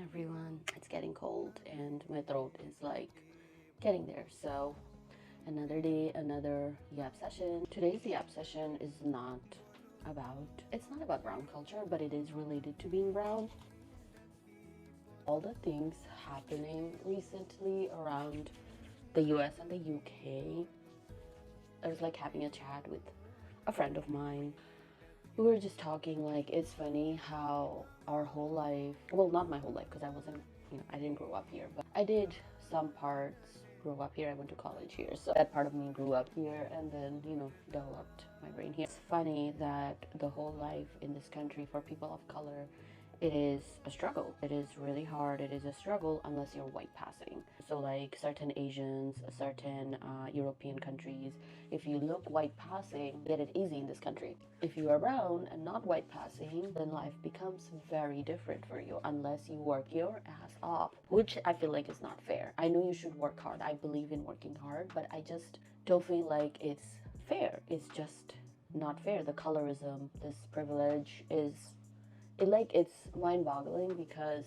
Everyone. It's getting cold and my throat is like getting there. So, another day, another Yap session. Today's Yap session is it's not about brown culture, but it is related to being brown. All the things happening recently around the US and the UK. I was like having a chat with a friend of mine. We were just talking, like, it's funny how our whole life, well, not my whole life, because I wasn't, I didn't grow up here, but I did some parts grow up here. I went to college here, so that part of me grew up here and then, developed my brain here. It's funny that the whole life in this country for people of color, it is a struggle. It is really hard. It is a struggle unless you're white passing. So like certain Asians, certain European countries, if you look white passing, get it easy in this country. If you are brown and not white passing, then life becomes very different for you unless you work your ass off, which I feel like is not fair. I know you should work hard. I believe in working hard, but I just don't feel like it's fair. It's just not fair. The colorism, this privilege is it's mind-boggling because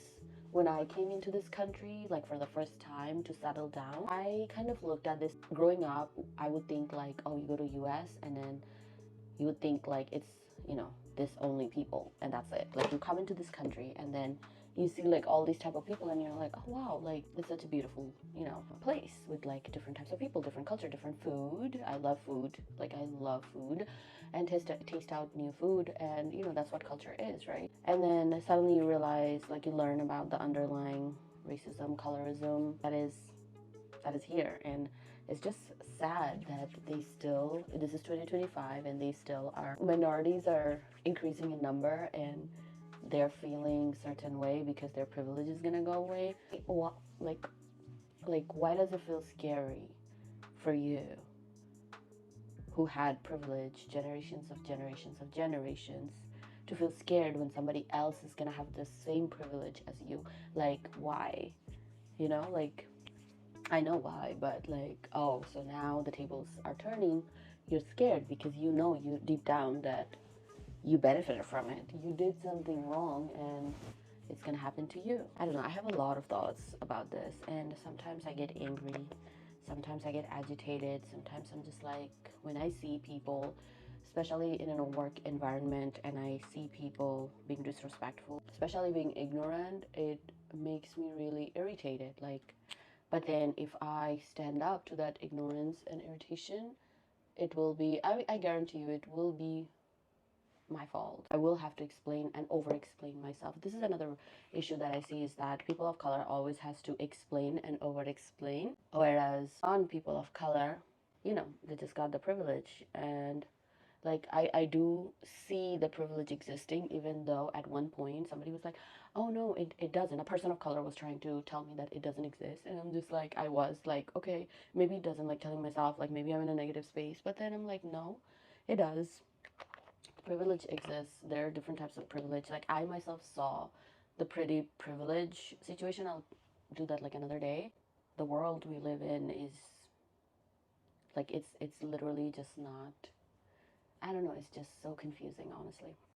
when I came into this country, like for the first time to settle down, I kind of looked at this. Growing up, I would think like, oh, you go to US and then you would think like it's, this only people and that's it. Like you come into this country and then you see like all these type of people and you're like, oh wow, like it's such a beautiful, place with like different types of people, different culture, different food. I love food. Like I love food and taste out new food, and that's what culture is, right? And then suddenly you realize, like you learn about the underlying racism, colorism that is here, and it's just sad that this is 2025 and they still are, minorities are increasing in number and they're feeling certain way because their privilege is gonna go away. What, like why does it feel scary for you who had privilege generations of generations to feel scared when somebody else is gonna have the same privilege as you? Like why? Like I know why, but like, oh, so now the tables are turning. You're scared because you deep down that you benefited from it. You did something wrong and it's gonna happen to you. I don't know. I have a lot of thoughts about this, and sometimes I get angry. Sometimes I get agitated. Sometimes I'm just like, when I see people, especially in a work environment, and I see people being disrespectful, especially being ignorant, it makes me really irritated. Like, but then if I stand up to that ignorance and irritation, it will be, I guarantee you, it will be my fault. I will have to explain and over explain myself. This is another issue that I see, is that people of color always has to explain and over explain, whereas on people of color, they just got the privilege. And like I do see the privilege existing, even though at one point somebody was like, oh no, it doesn't. A person of color was trying to tell me that it doesn't exist, and I'm just like, I was like, okay, maybe it doesn't, like telling myself like maybe I'm in a negative space, but then I'm like, no, it does. Privilege exists. There are different types of privilege. Like I myself saw the pretty privilege situation. I'll do that like another day. The world we live in is like, it's literally just not, I don't know, it's just so confusing, honestly.